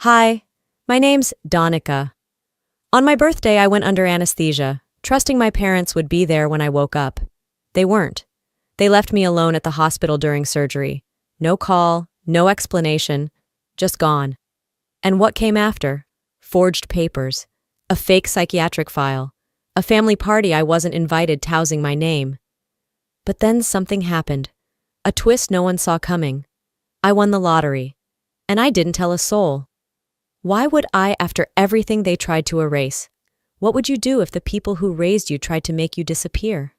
Hi, my name's Donica. On my birthday, I went under anesthesia, trusting my parents would be there when I woke up. They weren't. They left me alone at the hospital during surgery. No call, no explanation, just gone. And what came after? Forged papers, a fake psychiatric file, a family party I wasn't invited tousing my name. But then something happened, a twist no one saw coming. I won the lottery, and I didn't tell a soul. Why would I after everything they tried to erase? What would you do if the people who raised you tried to make you disappear?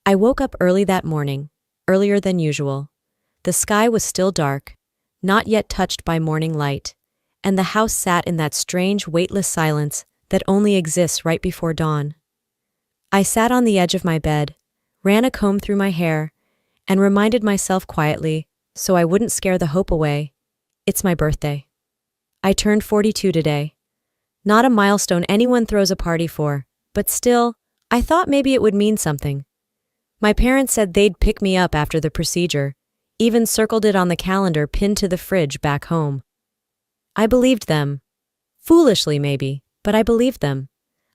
I woke up early that morning, earlier than usual. The sky was still dark, not yet touched by morning light, and the house sat in that strange, weightless silence that only exists right before dawn. I sat on the edge of my bed, ran a comb through my hair, and reminded myself quietly, so I wouldn't scare the hope away, it's my birthday. I turned 42 today. Not a milestone anyone throws a party for, but still, I thought maybe it would mean something. My parents said they'd pick me up after the procedure, even circled it on the calendar pinned to the fridge back home. I believed them. Foolishly maybe, but I believed them.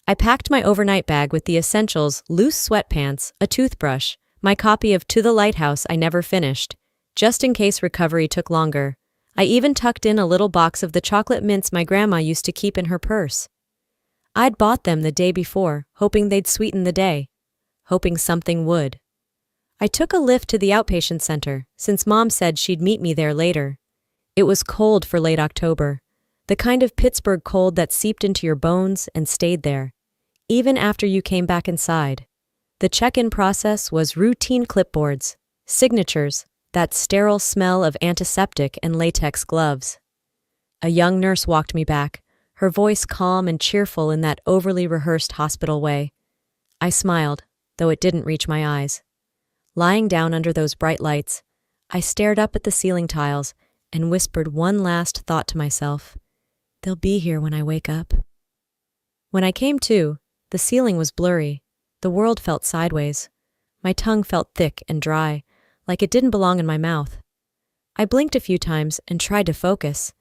I packed my overnight bag with the essentials, loose sweatpants, a toothbrush, my copy of To the Lighthouse I never finished, just in case recovery took longer. I even tucked in a little box of the chocolate mints my grandma used to keep in her purse. I'd bought them the day before, hoping they'd sweeten the day, hoping something would. I took a lift to the outpatient center, since Mom said she'd meet me there later. It was cold for late October, the kind of Pittsburgh cold that seeped into your bones and stayed there, even after you came back inside. The check-in process was routine clipboards, signatures, that sterile smell of antiseptic and latex gloves. A young nurse walked me back, her voice calm and cheerful in that overly rehearsed hospital way. I smiled, though it didn't reach my eyes. Lying down under those bright lights, I stared up at the ceiling tiles and whispered one last thought to myself. They'll be here when I wake up. When I came to, the ceiling was blurry. The world felt sideways. My tongue felt thick and dry, like it didn't belong in my mouth. I blinked a few times and tried to focus.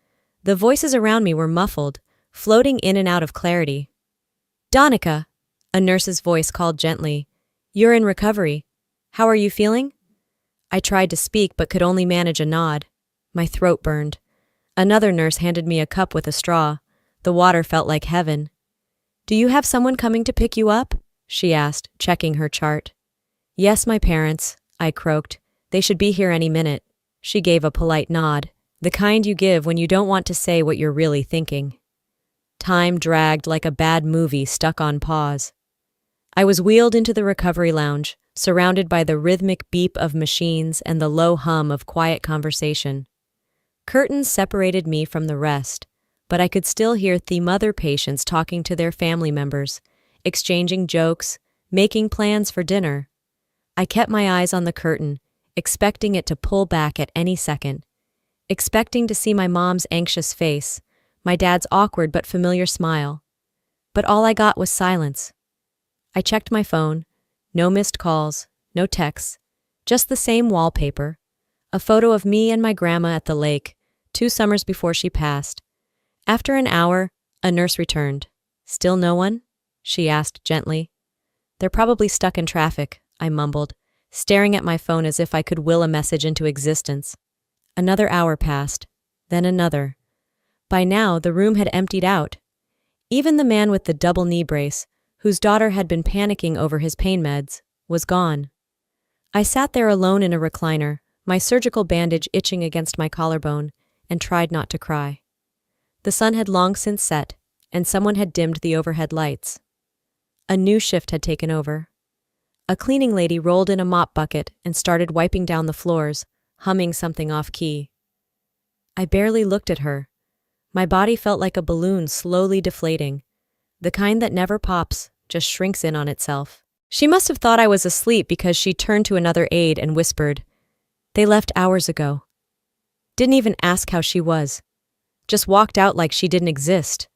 The voices around me were muffled, floating in and out of clarity. Donica, a nurse's voice called gently. You're in recovery. How are you feeling? I tried to speak but could only manage a nod. My throat burned. Another nurse handed me a cup with a straw. The water felt like heaven. Do you have someone coming to pick you up? She asked, checking her chart. Yes, my parents, I croaked. They should be here any minute. She gave a polite nod, the kind you give when you don't want to say what you're really thinking. Time dragged like a bad movie stuck on pause. I was wheeled into the recovery lounge, surrounded by the rhythmic beep of machines and the low hum of quiet conversation. Curtains separated me from the rest, but I could still hear the mother patients talking to their family members, exchanging jokes, making plans for dinner. I kept my eyes on the curtain, expecting it to pull back at any second, expecting to see my mom's anxious face, my dad's awkward but familiar smile. But all I got was silence. I checked my phone, no missed calls, no texts, just the same wallpaper, a photo of me and my grandma at the lake, 2 summers before she passed. After an hour, a nurse returned. Still no one? She asked gently. They're probably stuck in traffic, I mumbled, staring at my phone as if I could will a message into existence. Another hour passed, then another. By now, the room had emptied out. Even the man with the double knee brace, whose daughter had been panicking over his pain meds, was gone. I sat there alone in a recliner, my surgical bandage itching against my collarbone, and tried not to cry. The sun had long since set, and someone had dimmed the overhead lights. A new shift had taken over. A cleaning lady rolled in a mop bucket and started wiping down the floors, humming something off-key. I barely looked at her. My body felt like a balloon slowly deflating, the kind that never pops, just shrinks in on itself. She must have thought I was asleep because she turned to another aide and whispered, "They left hours ago." Didn't even ask how she was. Just walked out like she didn't exist.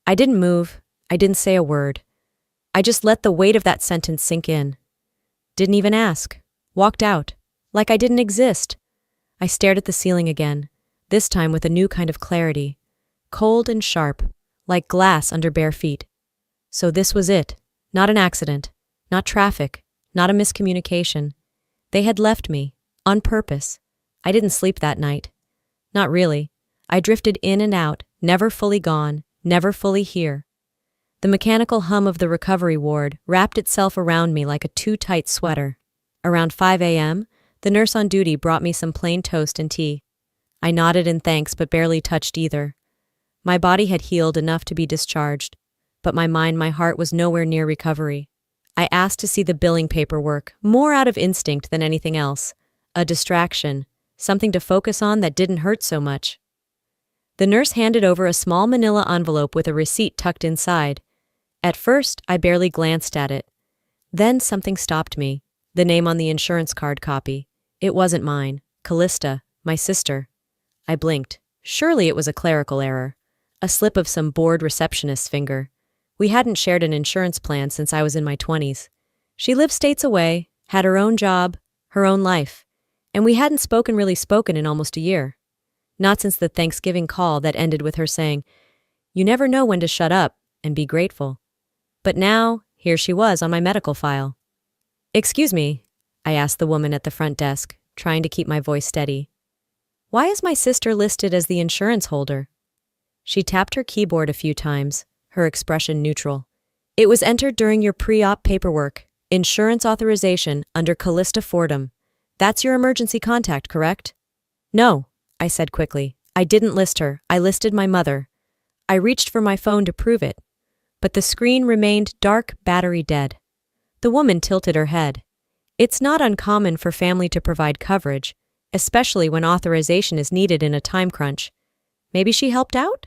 I didn't move. I didn't say a word. I just let the weight of that sentence sink in. Didn't even ask. Walked out. Like I didn't exist. I stared at the ceiling again, this time with a new kind of clarity, cold and sharp, like glass under bare feet. So this was it. Not an accident, not traffic, not a miscommunication. They had left me, on purpose. I didn't sleep that night. Not really. I drifted in and out, never fully gone, never fully here. The mechanical hum of the recovery ward wrapped itself around me like a too-tight sweater. Around 5 a.m., the nurse on duty brought me some plain toast and tea. I nodded in thanks but barely touched either. My body had healed enough to be discharged, but my mind, my heart was nowhere near recovery. I asked to see the billing paperwork, more out of instinct than anything else. A distraction, something to focus on that didn't hurt so much. The nurse handed over a small manila envelope with a receipt tucked inside. At first, I barely glanced at it. Then something stopped me. The name on the insurance card copy. It wasn't mine. Callista, my sister. I blinked. Surely it was a clerical error. A slip of some bored receptionist's finger. We hadn't shared an insurance plan since I was in my 20s. She lived states away, had her own job, her own life, and we hadn't spoken in almost a year. Not since the Thanksgiving call that ended with her saying, "You never know when to shut up and be grateful." But now, here she was on my medical file. "Excuse me," I asked the woman at the front desk, trying to keep my voice steady. "Why is my sister listed as the insurance holder?" She tapped her keyboard a few times, her expression neutral. "It was entered during your pre-op paperwork, insurance authorization under Callista Fordham. That's your emergency contact, correct?" "No," I said quickly. "I didn't list her. I listed my mother." I reached for my phone to prove it, but the screen remained dark, battery dead. The woman tilted her head. "It's not uncommon for family to provide coverage, especially when authorization is needed in a time crunch. Maybe she helped out?"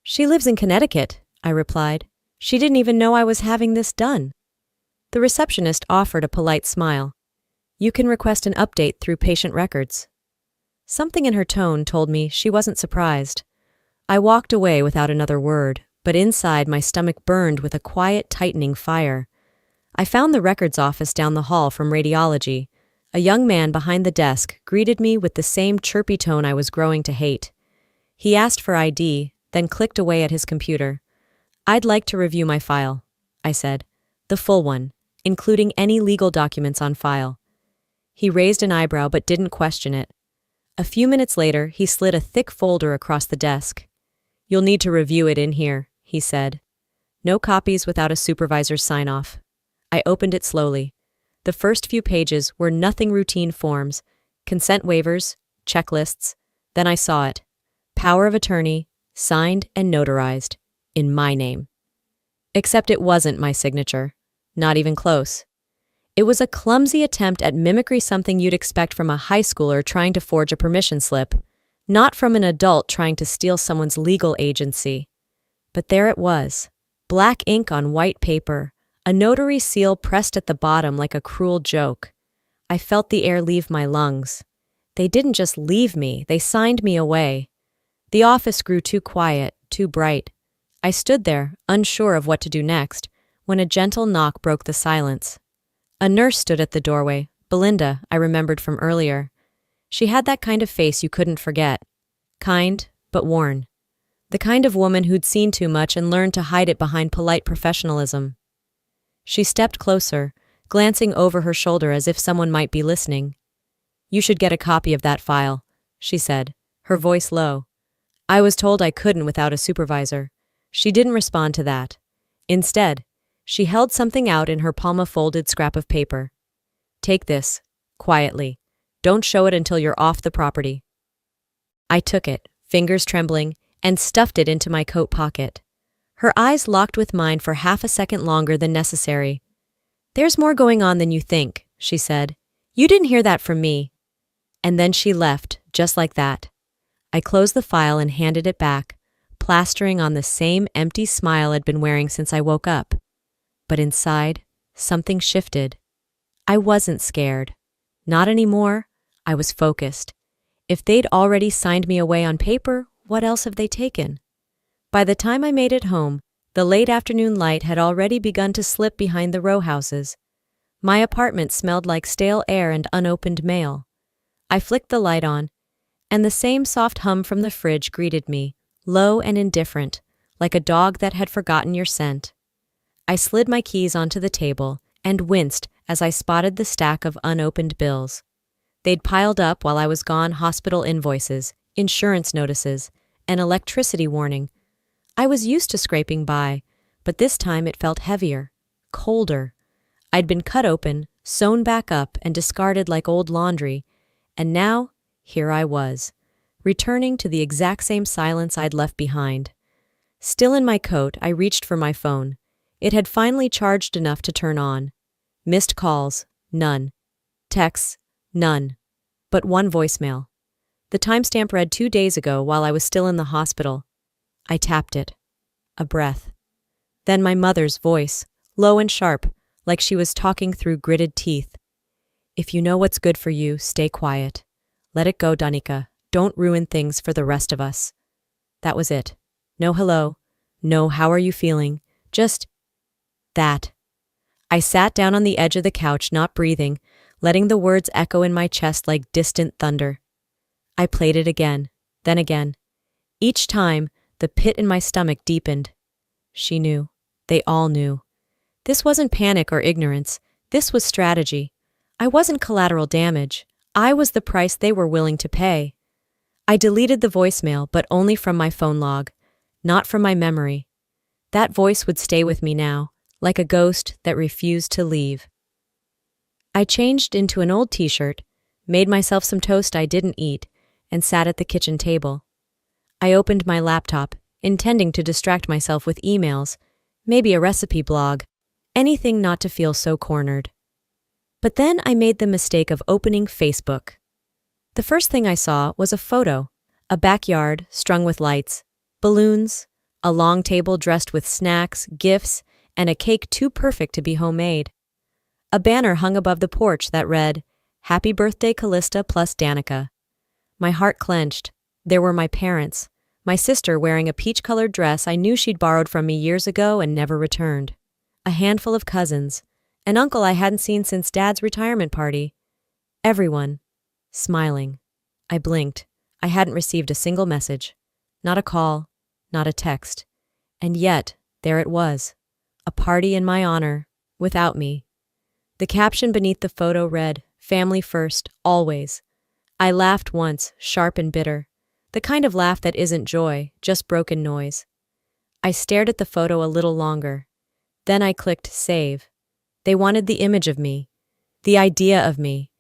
"She lives in Connecticut," I replied. "She didn't even know I was having this done." The receptionist offered a polite smile. "You can request an update through patient records." Something in her tone told me she wasn't surprised. I walked away without another word, but inside my stomach burned with a quiet, tightening fire. I found the records office down the hall from radiology. A young man behind the desk greeted me with the same chirpy tone I was growing to hate. He asked for ID, then clicked away at his computer. "I'd like to review my file," I said. "The full one, including any legal documents on file." He raised an eyebrow but didn't question it. A few minutes later, he slid a thick folder across the desk. "You'll need to review it in here," he said. "No copies without a supervisor's sign-off." I opened it slowly. The first few pages were nothing routine forms, consent waivers, checklists. Then I saw it. Power of attorney, signed and notarized, in my name. Except it wasn't my signature. Not even close. It was a clumsy attempt at mimicry, something you'd expect from a high schooler trying to forge a permission slip, not from an adult trying to steal someone's legal agency. But there it was, black ink on white paper, a notary seal pressed at the bottom like a cruel joke. I felt the air leave my lungs. They didn't just leave me, they signed me away. The office grew too quiet, too bright. I stood there, unsure of what to do next, when a gentle knock broke the silence. A nurse stood at the doorway, Belinda, I remembered from earlier. She had that kind of face you couldn't forget. Kind, but worn. The kind of woman who'd seen too much and learned to hide it behind polite professionalism. She stepped closer, glancing over her shoulder as if someone might be listening. "You should get a copy of that file," she said, her voice low. I was told I couldn't without a supervisor. She didn't respond to that. Instead, she held something out in her palm, a folded scrap of paper. "Take this, quietly. Don't show it until you're off the property." I took it, fingers trembling, and stuffed it into my coat pocket. Her eyes locked with mine for half a second longer than necessary. "There's more going on than you think," she said. "You didn't hear that from me." And then she left, just like that. I closed the file and handed it back, plastering on the same empty smile I'd been wearing since I woke up. But inside, something shifted. I wasn't scared. Not anymore. I was focused. If they'd already signed me away on paper, what else have they taken? By the time I made it home, the late afternoon light had already begun to slip behind the row houses. My apartment smelled like stale air and unopened mail. I flicked the light on, And the same soft hum from the fridge greeted me, low and indifferent, like a dog that had forgotten your scent. I slid my keys onto the table and winced as I spotted the stack of unopened bills. They'd piled up while I was gone: hospital invoices, insurance notices, an electricity warning. I was used to scraping by, but this time it felt heavier, colder. I'd been cut open, sewn back up, and discarded like old laundry, and now here I was, returning to the exact same silence I'd left behind. Still in my coat, I reached for my phone. It had finally charged enough to turn on. Missed calls, none. Texts, none. But one voicemail. The timestamp read 2 days ago while I was still in the hospital. I tapped it. A breath. Then my mother's voice, low and sharp, like she was talking through gritted teeth. If you know what's good for you, stay quiet. Let it go, Danica. Don't ruin things for the rest of us. That was it. No hello. No how are you feeling. Just that. I sat down on the edge of the couch, not breathing, letting the words echo in my chest like distant thunder. I played it again, then again. Each time, the pit in my stomach deepened. She knew. They all knew. This wasn't panic or ignorance. This was strategy. I wasn't collateral damage. I was the price they were willing to pay. I deleted the voicemail, but only from my phone log, not from my memory. That voice would stay with me now, like a ghost that refused to leave. I changed into an old t-shirt, made myself some toast I didn't eat, and sat at the kitchen table. I opened my laptop, intending to distract myself with emails, maybe a recipe blog, anything not to feel so cornered. But then I made the mistake of opening Facebook. The first thing I saw was a photo, a backyard strung with lights, balloons, a long table dressed with snacks, gifts, and a cake too perfect to be homemade. A banner hung above the porch that read, "Happy birthday, Callista plus Danica." My heart clenched. There were my parents, my sister wearing a peach-colored dress I knew she'd borrowed from me years ago and never returned, a handful of cousins, an uncle I hadn't seen since Dad's retirement party. Everyone, smiling. I blinked. I hadn't received a single message. Not a call, not a text. And yet, there it was. A party in my honor, without me. The caption beneath the photo read, "Family first, always." I laughed once, sharp and bitter. The kind of laugh that isn't joy, just broken noise. I stared at the photo a little longer. Then I clicked save. They wanted the image of me. The idea of me.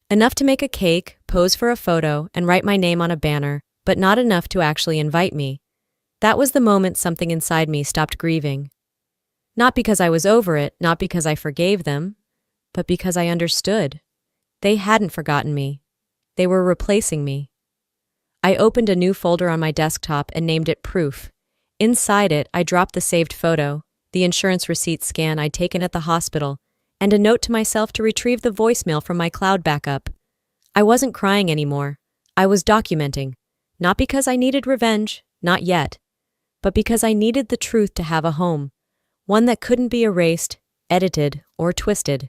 Enough to make a cake, pose for a photo, and write my name on a banner, but not enough to actually invite me. That was the moment something inside me stopped grieving. Not because I was over it, not because I forgave them, but because I understood. They hadn't forgotten me. They were replacing me. I opened a new folder on my desktop and named it Proof. Inside it, I dropped the saved photo, the insurance receipt scan I'd taken at the hospital, and a note to myself to retrieve the voicemail from my cloud backup. I wasn't crying anymore. I was documenting, not because I needed revenge, not yet, but because I needed the truth to have a home, one that couldn't be erased, edited, or twisted.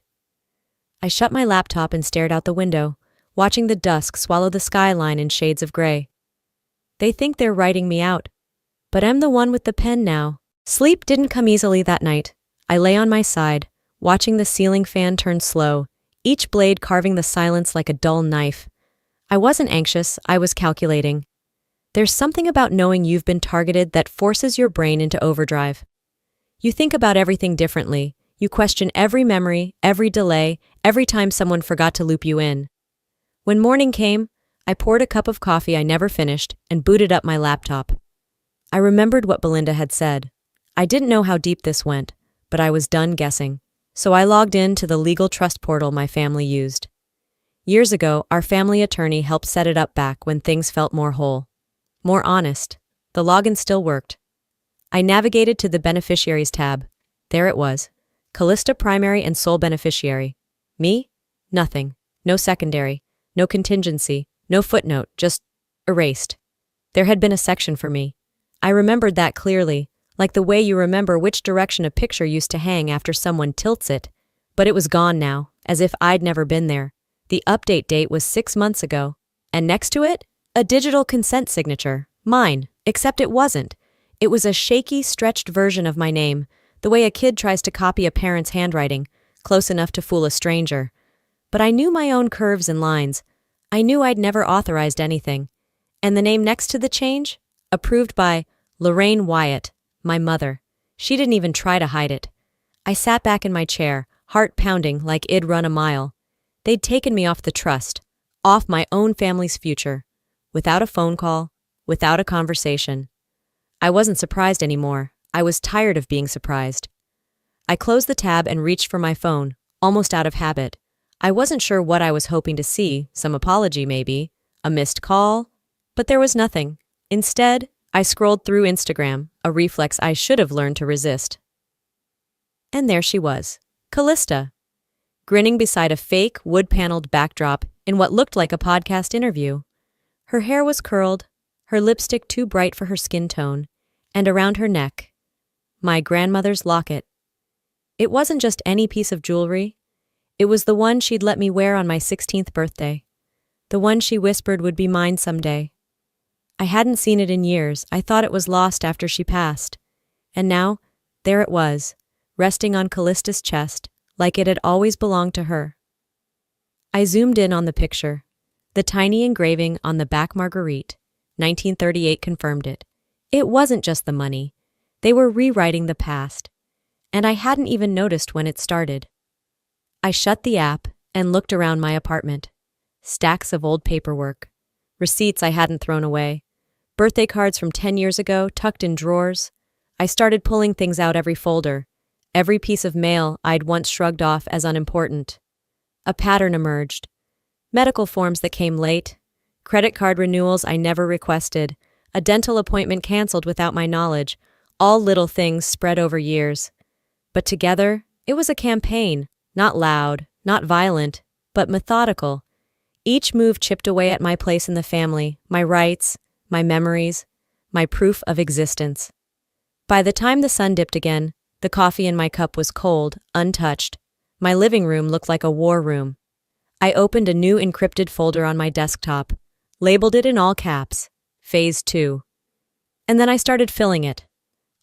I shut my laptop and stared out the window, watching the dusk swallow the skyline in shades of gray. They think they're writing me out, but I'm the one with the pen now. Sleep didn't come easily that night. I lay on my side, watching the ceiling fan turn slow, each blade carving the silence like a dull knife. I wasn't anxious, I was calculating. There's something about knowing you've been targeted that forces your brain into overdrive. You think about everything differently. You question every memory, every delay, every time someone forgot to loop you in. When morning came, I poured a cup of coffee I never finished and booted up my laptop. I remembered what Belinda had said. I didn't know how deep this went, but I was done guessing. So I logged in to the legal trust portal my family used. Years ago, our family attorney helped set it up back when things felt more whole, more honest. The login still worked. I navigated to the Beneficiaries tab. There it was. Callista primary and sole beneficiary. Me? Nothing. No secondary. No contingency, no footnote, just erased. There had been a section for me. I remembered that clearly, like the way you remember which direction a picture used to hang after someone tilts it. But it was gone now, as if I'd never been there. The update date was 6 months ago. And next to it, A digital consent signature. Mine. Except it wasn't. It was a shaky, stretched version of my name, the way a kid tries to copy a parent's handwriting, close enough to fool a stranger. But I knew my own curves and lines. I knew I'd never authorized anything. And the name next to the change? Approved by Lorraine Wyatt, my mother. She didn't even try to hide it. I sat back in my chair, heart pounding like it'd run a mile. They'd taken me off the trust, off my own family's future, without a phone call, without a conversation. I wasn't surprised anymore. I was tired of being surprised. I closed the tab and reached for my phone, almost out of habit. I wasn't sure what I was hoping to see, some apology maybe, a missed call, but there was nothing. Instead, I scrolled through Instagram, a reflex I should have learned to resist. And there she was, Callista, grinning beside a fake, wood-paneled backdrop in what looked like a podcast interview. Her hair was curled, her lipstick too bright for her skin tone, and around her neck, my grandmother's locket. It wasn't just any piece of jewelry. It was the one she'd let me wear on my 16th birthday, the one she whispered would be mine someday. I hadn't seen it in years. I thought it was lost after she passed. And now, there it was, resting on Callista's chest, like it had always belonged to her. I zoomed in on the picture. The tiny engraving on the back Marguerite, 1938, confirmed it. It wasn't just the money. They were rewriting the past. And I hadn't even noticed when it started. I shut the app and looked around my apartment. Stacks of old paperwork. Receipts I hadn't thrown away. Birthday cards from 10 years ago tucked in drawers. I started pulling things out every folder. Every piece of mail I'd once shrugged off as unimportant. A pattern emerged. Medical forms that came late. Credit card renewals I never requested. A dental appointment canceled without my knowledge. All little things spread over years. But together, it was a campaign. Not loud, not violent, but methodical. Each move chipped away at my place in the family, my rights, my memories, my proof of existence. By the time the sun dipped again, the coffee in my cup was cold, untouched. My living room looked like a war room. I opened a new encrypted folder on my desktop, labeled it in all caps, Phase 2. And then I started filling it.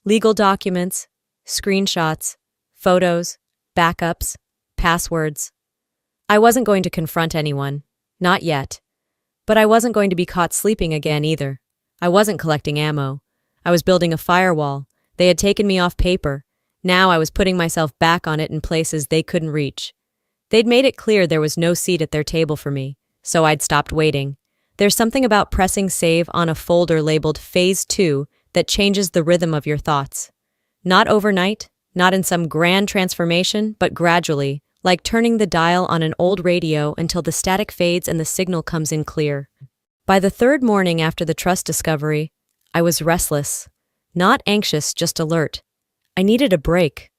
Legal documents, screenshots, photos, backups, passwords. I wasn't going to confront anyone, not yet. But I wasn't going to be caught sleeping again either. I wasn't collecting ammo. I was building a firewall. They had taken me off paper. Now I was putting myself back on it in places they couldn't reach. They'd made it clear there was no seat at their table for me, so I'd stopped waiting. There's something about pressing save on a folder labeled Phase 2 that changes the rhythm of your thoughts. Not overnight, not in some grand transformation, but gradually, like turning the dial on an old radio until the static fades and the signal comes in clear. By the third morning after the trust discovery, I was restless. Not anxious, just alert. I needed a break.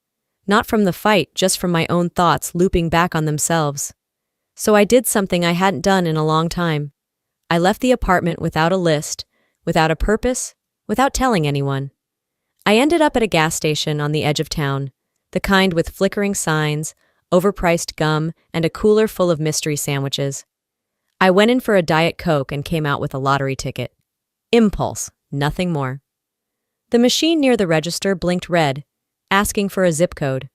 Not from the fight, just from my own thoughts looping back on themselves. So I did something I hadn't done in a long time. I left the apartment without a list, without a purpose, without telling anyone. I ended up at a gas station on the edge of town, the kind with flickering signs, overpriced gum, and a cooler full of mystery sandwiches. I went in for a Diet Coke and came out with a lottery ticket. Impulse, nothing more. The machine near the register blinked red, asking for a zip code.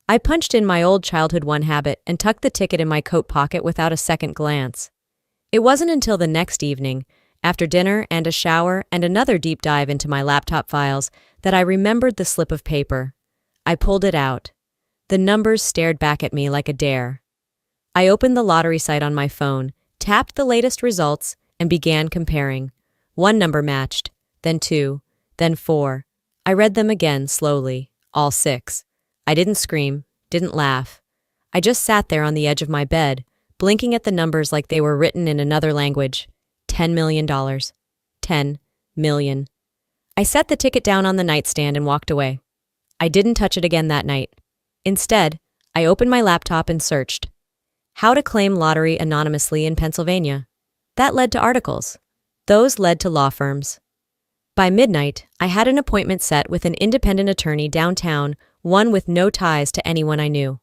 I punched in my old childhood one habit and tucked the ticket in my coat pocket without a second glance. It wasn't until the next evening, after dinner and a shower and another deep dive into my laptop files, that I remembered the slip of paper. I pulled it out. The numbers stared back at me like a dare. I opened the lottery site on my phone, tapped the latest results, and began comparing. One number matched, then 2, then 4. I read them again slowly, all 6. I didn't scream, didn't laugh. I just sat there on the edge of my bed, blinking at the numbers like they were written in another language. $10 million. 10 million. I set the ticket down on the nightstand and walked away. I didn't touch it again that night. Instead, I opened my laptop and searched. How to claim lottery anonymously in Pennsylvania. That led to articles. Those led to law firms. By midnight, I had an appointment set with an independent attorney downtown, one with no ties to anyone I knew.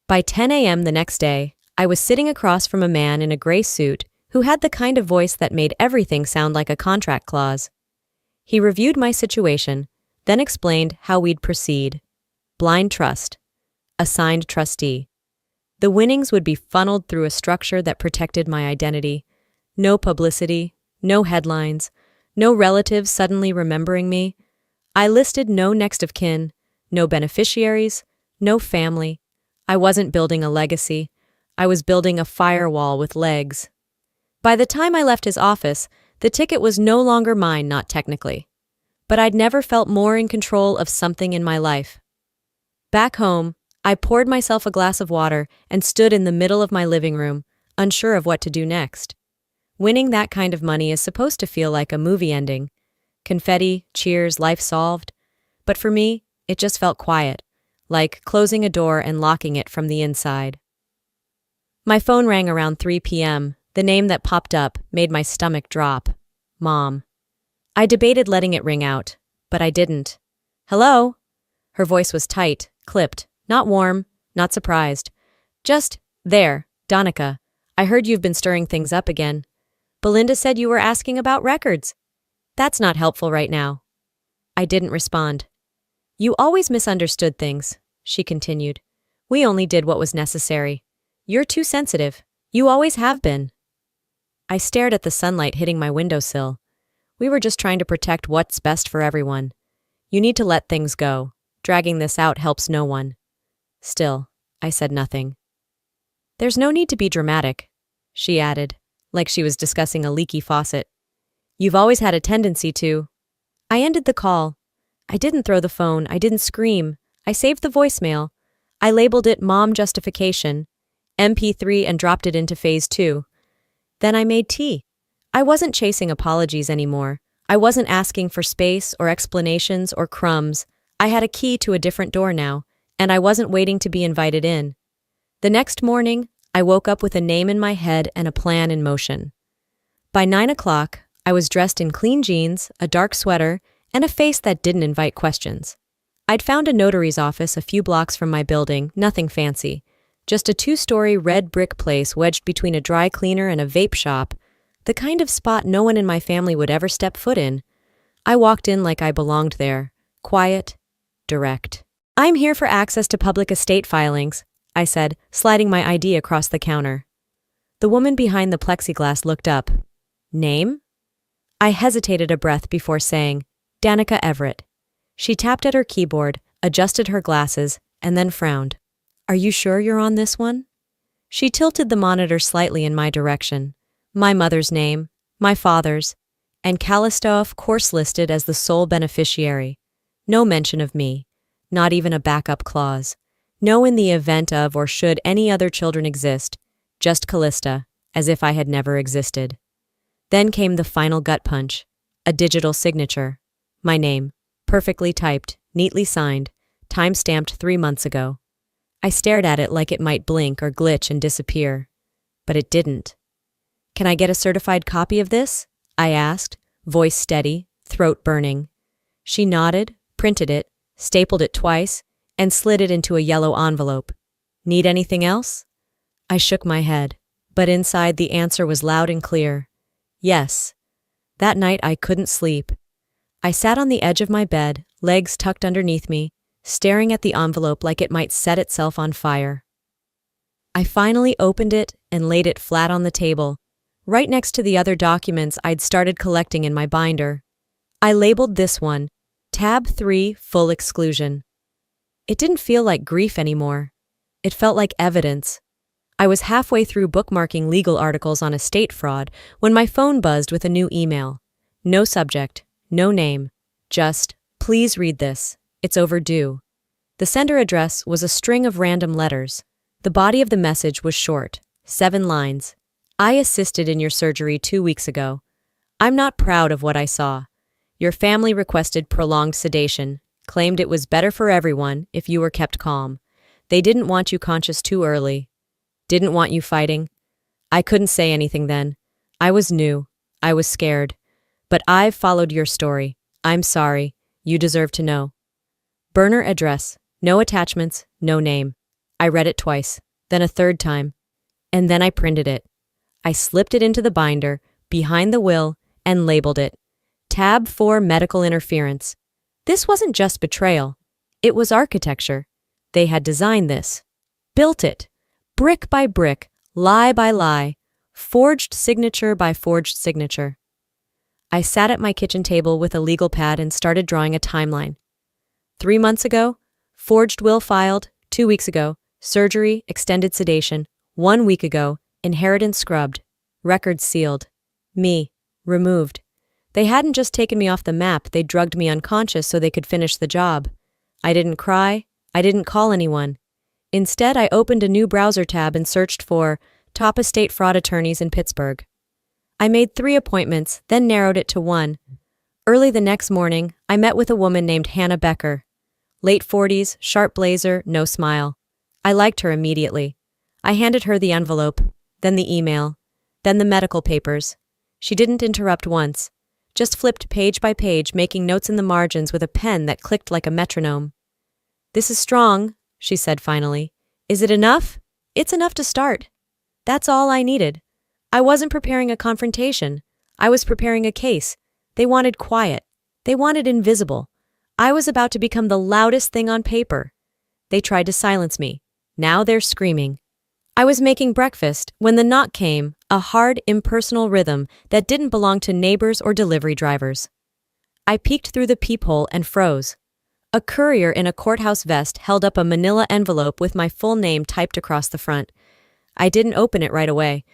By 10 a.m. the next day, I was sitting across from a man in a gray suit who who had the kind of voice that made everything sound like a contract clause. He reviewed my situation, then explained how we'd proceed. Blind trust. Assigned trustee. The winnings would be funneled through a structure that protected my identity. No publicity, no headlines, no relatives suddenly remembering me. I listed no next of kin, no beneficiaries, no family. I wasn't building a legacy. I was building a firewall with legs. By the time I left his office, the ticket was no longer mine, not technically. But I'd never felt more in control of something in my life. Back home, I poured myself a glass of water and stood in the middle of my living room, unsure of what to do next. Winning that kind of money is supposed to feel like a movie ending. Confetti, cheers, life solved. But for me, it just felt quiet, like closing a door and locking it from the inside. My phone rang around 3 p.m. The name that popped up made my stomach drop. Mom. I debated letting it ring out, but I didn't. Hello? Her voice was tight, clipped, not warm, not surprised. Just, there, Donica. I heard you've been stirring things up again. Belinda said you were asking about records. That's not helpful right now. I didn't respond. You always misunderstood things, she continued. We only did what was necessary. You're too sensitive. You always have been. I stared at the sunlight hitting my windowsill. We were just trying to protect what's best for everyone. You need to let things go. Dragging this out helps no one. Still, I said nothing. There's no need to be dramatic, she added, like she was discussing a leaky faucet. You've always had a tendency to. I ended the call. I didn't throw the phone. I didn't scream. I saved the voicemail. I labeled it Mom Justification, MP3, and dropped it into phase 2. Then I made tea. I wasn't chasing apologies anymore. I wasn't asking for space or explanations or crumbs. I had a key to a different door now, and I wasn't waiting to be invited in. The next morning, I woke up with a name in my head and a plan in motion. By 9 o'clock, I was dressed in clean jeans, a dark sweater, and a face that didn't invite questions. I'd found a notary's office a few blocks from my building, nothing fancy. Just a 2-story red brick place wedged between a dry cleaner and a vape shop, the kind of spot no one in my family would ever step foot in. I walked in like I belonged there, quiet, direct. I'm here for access to public estate filings, I said, sliding my ID across the counter. The woman behind the plexiglass looked up. Name? I hesitated a breath before saying, Danica Everett. She tapped at her keyboard, adjusted her glasses, and then frowned. Are you sure you're on this one? She tilted the monitor slightly in my direction. My mother's name, my father's, and Callisto, of course, listed as the sole beneficiary. No mention of me, not even a backup clause. No in the event of or should any other children exist, just Callista, as if I had never existed. Then came the final gut punch, a digital signature. My name, perfectly typed, neatly signed, time-stamped 3 months ago. I stared at it like it might blink or glitch and disappear. But it didn't. Can I get a certified copy of this? I asked, voice steady, throat burning. She nodded, printed it, stapled it twice, and slid it into a yellow envelope. Need anything else? I shook my head, but inside the answer was loud and clear. Yes. That night I couldn't sleep. I sat on the edge of my bed, legs tucked underneath me, staring at the envelope like it might set itself on fire. I finally opened it and laid it flat on the table, right next to the other documents I'd started collecting in my binder. I labeled this one, Tab 3, Full Exclusion. It didn't feel like grief anymore. It felt like evidence. I was halfway through bookmarking legal articles on estate fraud when my phone buzzed with a new email. No subject, no name, just, please read this. It's overdue. The sender address was a string of random letters. The body of the message was short, 7 lines. I assisted in your surgery 2 weeks ago. I'm not proud of what I saw. Your family requested prolonged sedation, claimed it was better for everyone if you were kept calm. They didn't want you conscious too early. Didn't want you fighting. I couldn't say anything then. I was new. I was scared. But I've followed your story. I'm sorry. You deserve to know. Burner address. No attachments, no name. I read it twice, then a third time. And then I printed it. I slipped it into the binder, behind the will, and labeled it Tab 4 Medical Interference. This wasn't just betrayal. It was architecture. They had designed this. Built it. Brick by brick, lie by lie, forged signature by forged signature. I sat at my kitchen table with a legal pad and started drawing a timeline. 3 months ago, forged will filed. 2 weeks ago, surgery, extended sedation. 1 week ago, inheritance scrubbed. Records sealed. Me, removed. They hadn't just taken me off the map, they drugged me unconscious so they could finish the job. I didn't cry. I didn't call anyone. Instead, I opened a new browser tab and searched for top estate fraud attorneys in Pittsburgh. I made 3 appointments, then narrowed it to 1. Early the next morning, I met with a woman named Hannah Becker. Late 40s, sharp blazer, no smile. I liked her immediately. I handed her the envelope, then the email, then the medical papers. She didn't interrupt once, just flipped page by page, making notes in the margins with a pen that clicked like a metronome. "This is strong," she said finally. "Is it enough?" "It's enough to start." That's all I needed. I wasn't preparing a confrontation. I was preparing a case. They wanted quiet. They wanted invisible. I was about to become the loudest thing on paper. They tried to silence me. Now they're screaming. I was making breakfast when the knock came, a hard, impersonal rhythm that didn't belong to neighbors or delivery drivers. I peeked through the peephole and froze. A courier in a courthouse vest held up a manila envelope with my full name typed across the front. I didn't open it right away.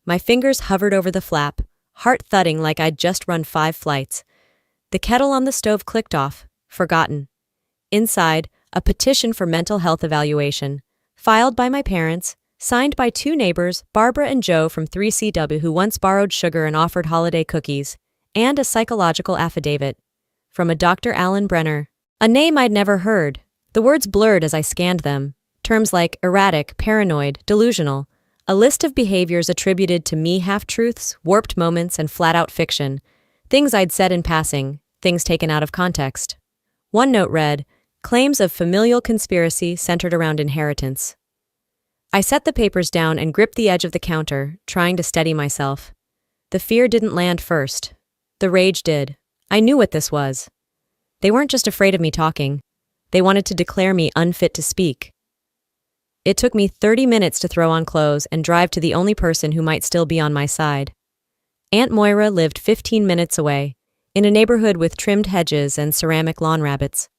My fingers hovered over the flap, heart thudding like I'd just run 5 flights. The kettle on the stove clicked off, forgotten. Inside, a petition for mental health evaluation, filed by my parents, signed by 2 neighbors, Barbara and Joe from 3CW who once borrowed sugar and offered holiday cookies, and a psychological affidavit from a Dr. Alan Brenner, a name I'd never heard. The words blurred as I scanned them. Terms like erratic, paranoid, delusional, a list of behaviors attributed to me, half-truths, warped moments, and flat-out fiction. Things I'd said in passing, things taken out of context. One note read, claims of familial conspiracy centered around inheritance. I set the papers down and gripped the edge of the counter, trying to steady myself. The fear didn't land first. The rage did. I knew what this was. They weren't just afraid of me talking. They wanted to declare me unfit to speak. It took me 30 minutes to throw on clothes and drive to the only person who might still be on my side. Aunt Moira lived 15 minutes away, in a neighborhood with trimmed hedges and ceramic lawn rabbits.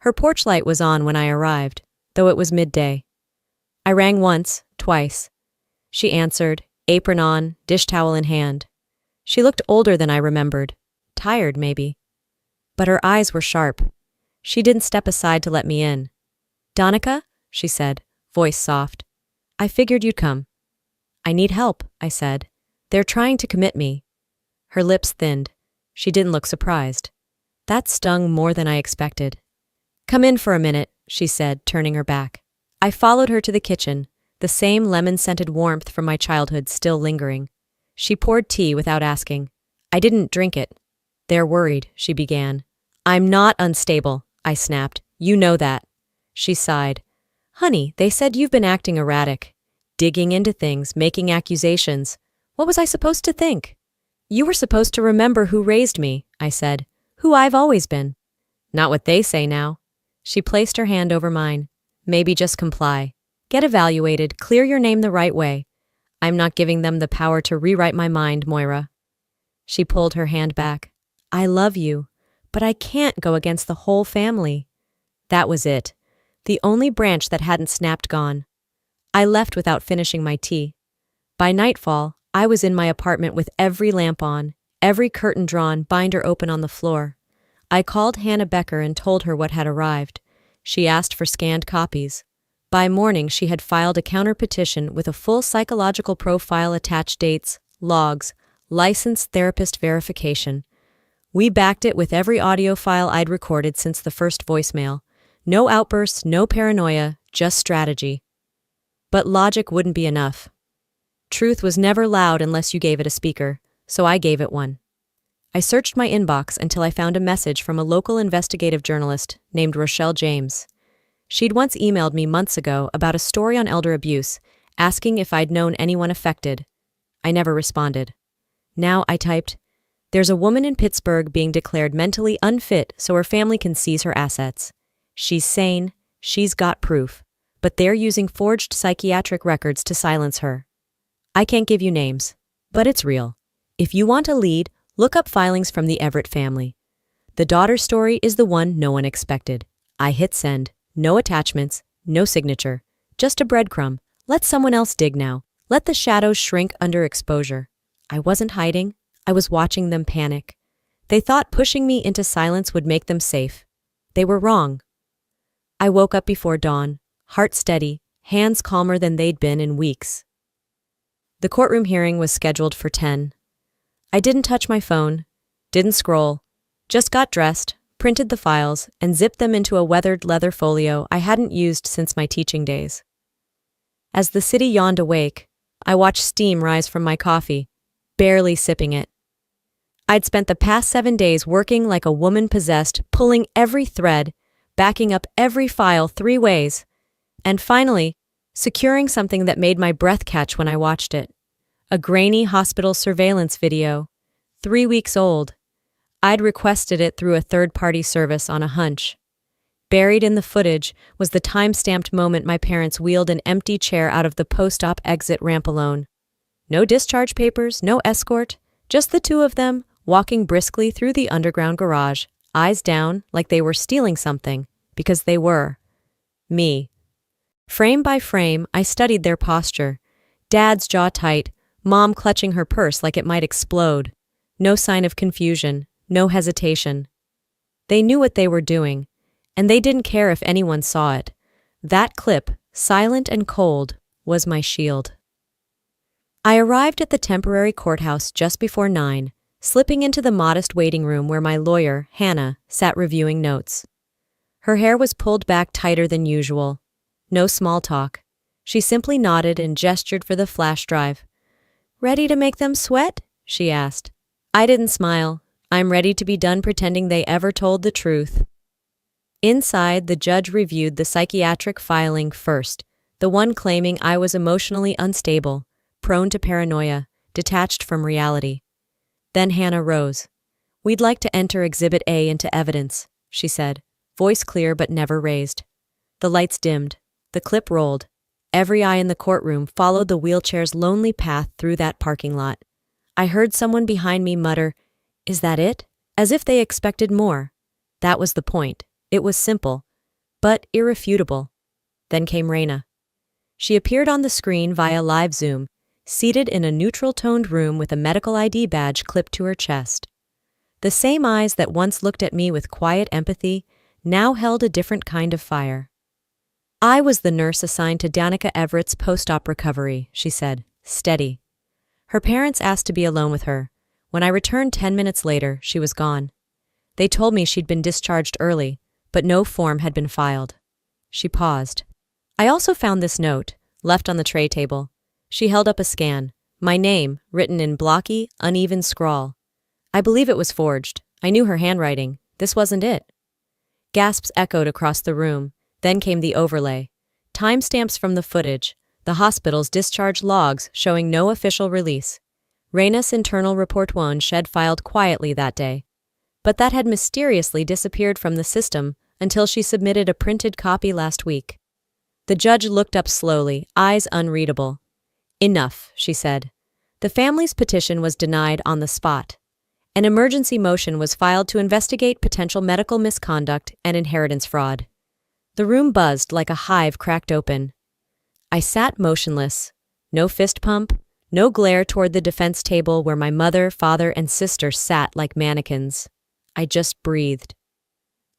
Her porch light was on when I arrived, though it was midday. I rang once, twice. She answered, apron on, dish towel in hand. She looked older than I remembered. Tired, maybe. But her eyes were sharp. She didn't step aside to let me in. "Donica?" she said, voice soft. "I figured you'd come." "I need help," I said. "They're trying to commit me." Her lips thinned. She didn't look surprised. That stung more than I expected. "Come in for a minute," she said, turning her back. I followed her to the kitchen, the same lemon-scented warmth from my childhood still lingering. She poured tea without asking. I didn't drink it. "They're worried," she began. "I'm not unstable," I snapped. "You know that." She sighed. "Honey, they said you've been acting erratic. Digging into things, making accusations. What was I supposed to think?" "You were supposed to remember who raised me," I said. "Who I've always been." "Not what they say now." She placed her hand over mine. "Maybe just comply. Get evaluated, clear your name the right way. I'm not giving them the power to rewrite my mind, Moira." She pulled her hand back. "I love you, but I can't go against the whole family." That was it. The only branch that hadn't snapped gone. I left without finishing my tea. By nightfall, I was in my apartment with every lamp on, every curtain drawn, binder open on the floor. I called Hannah Becker and told her what had arrived. She asked for scanned copies. By morning, she had filed a counter-petition with a full psychological profile, attached dates, logs, licensed therapist verification. We backed it with every audio file I'd recorded since the first voicemail. No outbursts, no paranoia, just strategy. But logic wouldn't be enough. Truth was never loud unless you gave it a speaker, so I gave it one. I searched my inbox until I found a message from a local investigative journalist named Rochelle James. She'd once emailed me months ago about a story on elder abuse, asking if I'd known anyone affected. I never responded. Now I typed, "There's a woman in Pittsburgh being declared mentally unfit so her family can seize her assets. She's sane, she's got proof, but they're using forged psychiatric records to silence her. I can't give you names, but it's real. If you want a lead, look up filings from the Everett family. The daughter's story is the one no one expected." I hit send. No attachments, no signature. Just a breadcrumb. Let someone else dig now. Let the shadows shrink under exposure. I wasn't hiding. I was watching them panic. They thought pushing me into silence would make them safe. They were wrong. I woke up before dawn, heart steady, hands calmer than they'd been in weeks. The courtroom hearing was scheduled for 10. I didn't touch my phone, didn't scroll, just got dressed, printed the files, and zipped them into a weathered leather folio I hadn't used since my teaching days. As the city yawned awake, I watched steam rise from my coffee, barely sipping it. I'd spent the past 7 days working like a woman possessed, pulling every thread, backing up every file 3 ways, and finally, securing something that made my breath catch when I watched it. A grainy hospital surveillance video, 3 weeks old. I'd requested it through a third-party service on a hunch. Buried in the footage was the time-stamped moment my parents wheeled an empty chair out of the post-op exit ramp alone. No discharge papers, no escort, just the 2 of them walking briskly through the underground garage, eyes down like they were stealing something, because they were. Me. Frame by frame, I studied their posture. Dad's jaw tight, Mom clutching her purse like it might explode. No sign of confusion. No hesitation. They knew what they were doing, and they didn't care if anyone saw it. That clip, silent and cold, was my shield. I arrived at the temporary courthouse just before 9, slipping into the modest waiting room where my lawyer, Hannah, sat reviewing notes. Her hair was pulled back tighter than usual. No small talk. She simply nodded and gestured for the flash drive. "Ready to make them sweat?" she asked. I didn't smile. I'm ready to be done pretending they ever told the truth. Inside, the judge reviewed the psychiatric filing first, the one claiming I was emotionally unstable, prone to paranoia, detached from reality. Then Hannah rose. "We'd like to enter Exhibit A into evidence," she said, voice clear but never raised. The lights dimmed. The clip rolled. Every eye in the courtroom followed the wheelchair's lonely path through that parking lot. I heard someone behind me mutter, "Is that it?" As if they expected more. That was the point. It was simple, but irrefutable. Then came Raina. She appeared on the screen via live Zoom, seated in a neutral-toned room with a medical ID badge clipped to her chest. The same eyes that once looked at me with quiet empathy now held a different kind of fire. "I was the nurse assigned to Danica Everett's post-op recovery," she said, steady. Her parents asked to be alone with her. When I returned 10 minutes later, she was gone. They told me she'd been discharged early, but no form had been filed. She paused. I also found this note, left on the tray table. She held up a scan. My name, written in blocky, uneven scrawl. I believe it was forged. I knew her handwriting. This wasn't it. Gasps echoed across the room. Then came the overlay. Timestamps from the footage. The hospital's discharge logs showing no official release. Raina's internal report 1 shed filed quietly that day. But that had mysteriously disappeared from the system until she submitted a printed copy last week. The judge looked up slowly, eyes unreadable. "Enough," she said. The family's petition was denied on the spot. An emergency motion was filed to investigate potential medical misconduct and inheritance fraud. The room buzzed like a hive cracked open. I sat motionless. No fist pump. No glare toward the defense table where my mother, father, and sister sat like mannequins. I just breathed.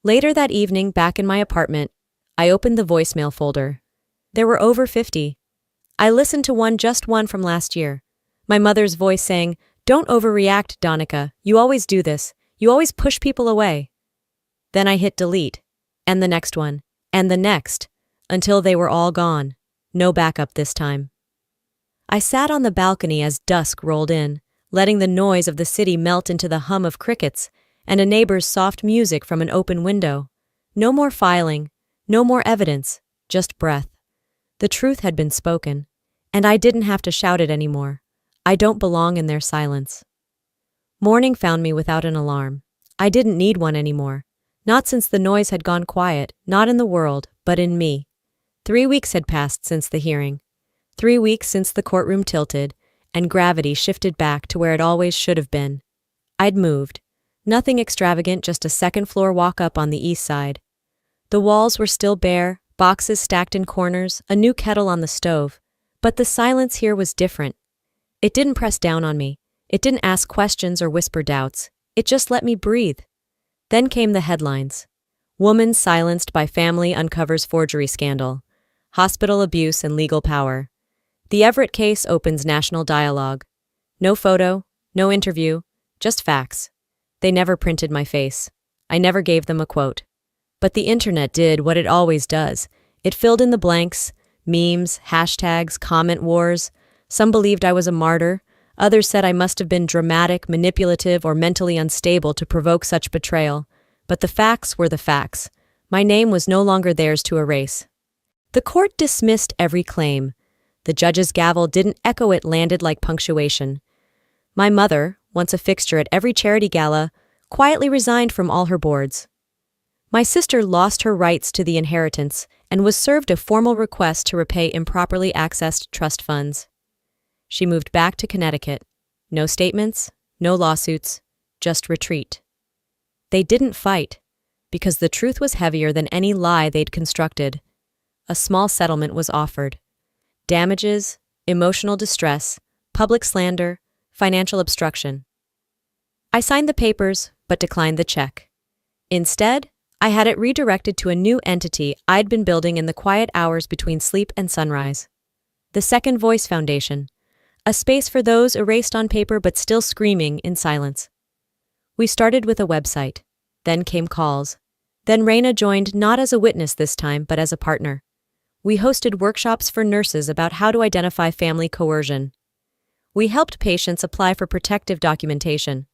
Later that evening, back in my apartment, I opened the voicemail folder. There were over 50. I listened to just one from last year. My mother's voice saying, "Don't overreact, Danica. You always do this. You always push people away." Then I hit delete. And the next one. And the next. Until they were all gone. No backup this time. I sat on the balcony as dusk rolled in, letting the noise of the city melt into the hum of crickets and a neighbor's soft music from an open window. No more filing, no more evidence, just breath. The truth had been spoken, and I didn't have to shout it anymore. I don't belong in their silence. Morning found me without an alarm. I didn't need one anymore. Not since the noise had gone quiet, not in the world, but in me. 3 weeks had passed since the hearing. 3 weeks since the courtroom tilted, and gravity shifted back to where it always should have been. I'd moved. Nothing extravagant, just a second-floor walk-up on the east side. The walls were still bare, boxes stacked in corners, a new kettle on the stove. But the silence here was different. It didn't press down on me. It didn't ask questions or whisper doubts. It just let me breathe. Then came the headlines. Woman silenced by family uncovers forgery scandal. Hospital abuse and legal power. The Everett case opens national dialogue. No photo, no interview, just facts. They never printed my face. I never gave them a quote. But the internet did what it always does. It filled in the blanks, memes, hashtags, comment wars. Some believed I was a martyr. Others said I must have been dramatic, manipulative, or mentally unstable to provoke such betrayal. But the facts were the facts. My name was no longer theirs to erase. The court dismissed every claim. The judge's gavel didn't echo, it landed like punctuation. My mother, once a fixture at every charity gala, quietly resigned from all her boards. My sister lost her rights to the inheritance and was served a formal request to repay improperly accessed trust funds. She moved back to Connecticut. No statements, no lawsuits, just retreat. They didn't fight, because the truth was heavier than any lie they'd constructed. A small settlement was offered. Damages, emotional distress, public slander, financial obstruction. I signed the papers, but declined the check. Instead, I had it redirected to a new entity I'd been building in the quiet hours between sleep and sunrise. The Second Voice Foundation, a space for those erased on paper but still screaming in silence. We started with a website. Then came calls. Then Raina joined not as a witness this time, but as a partner. We hosted workshops for nurses about how to identify family coercion. We helped patients apply for protective documentation.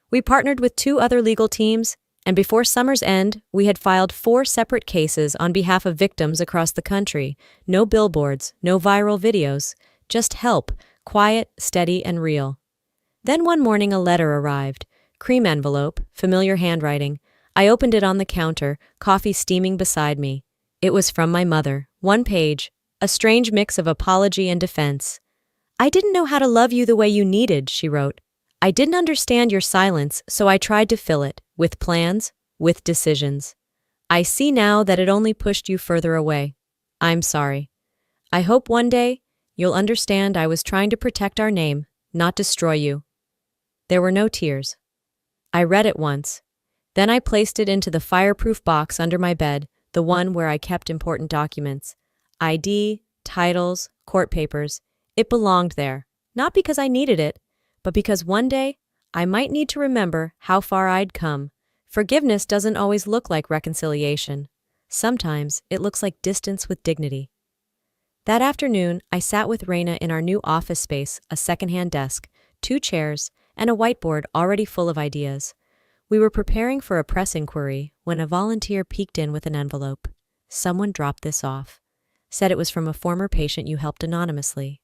We partnered with 2 other legal teams, and before summer's end, we had filed 4 separate cases on behalf of victims across the country. No billboards, no viral videos, just help, quiet, steady, and real. Then one morning a letter arrived. Cream envelope, familiar handwriting. I opened it on the counter, coffee steaming beside me. It was from my mother. 1 page, a strange mix of apology and defense. "I didn't know how to love you the way you needed," she wrote. "I didn't understand your silence, so I tried to fill it, with plans, with decisions. I see now that it only pushed you further away. I'm sorry. I hope one day you'll understand I was trying to protect our name, not destroy you." There were no tears. I read it once. Then I placed it into the fireproof box under my bed, the one where I kept important documents. ID, titles, court papers. It belonged there, not because I needed it, but because one day I might need to remember how far I'd come. Forgiveness doesn't always look like reconciliation. Sometimes it looks like distance with dignity. That afternoon, I sat with Raina in our new office space, a secondhand desk, 2 chairs, and a whiteboard already full of ideas. We were preparing for a press inquiry when a volunteer peeked in with an envelope. "Someone dropped this off. Said it was from a former patient you helped anonymously."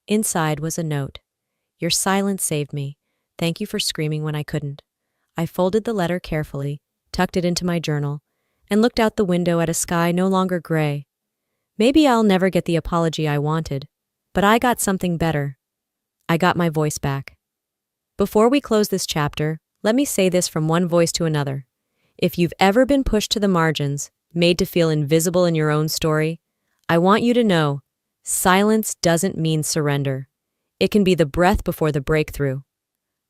Inside was a note. "Your silence saved me. Thank you for screaming when I couldn't." I folded the letter carefully, tucked it into my journal, and looked out the window at a sky no longer gray. Maybe I'll never get the apology I wanted, but I got something better. I got my voice back. Before we close this chapter, let me say this from one voice to another. If you've ever been pushed to the margins, made to feel invisible in your own story, I want you to know, silence doesn't mean surrender. It can be the breath before the breakthrough.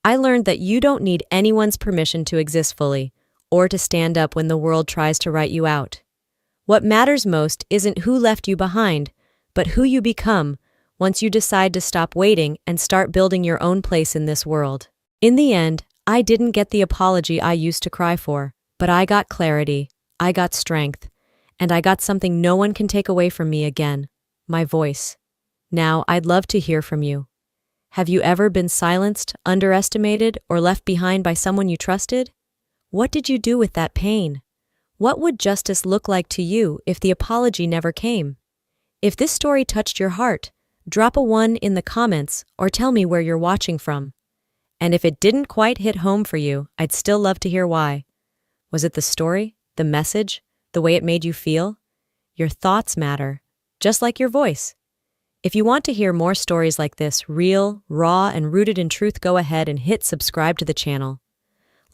I learned that you don't need anyone's permission to exist fully, or to stand up when the world tries to write you out. What matters most isn't who left you behind, but who you become once you decide to stop waiting and start building your own place in this world. In the end, I didn't get the apology I used to cry for, but I got clarity, I got strength, and I got something no one can take away from me again, my voice. Now, I'd love to hear from you. Have you ever been silenced, underestimated, or left behind by someone you trusted? What did you do with that pain? What would justice look like to you if the apology never came? If this story touched your heart, Drop a 1 in the comments or tell me where you're watching from. And if it didn't quite hit home for you, I'd still love to hear why. Was it the story, the message, the way it made you feel? Your thoughts matter, just like your voice. If you want to hear more stories like this, real, raw, and rooted in truth, go ahead and hit subscribe to the channel.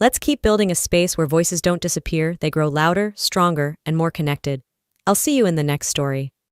Let's keep building a space where voices don't disappear, they grow louder, stronger, and more connected. I'll see you in the next story.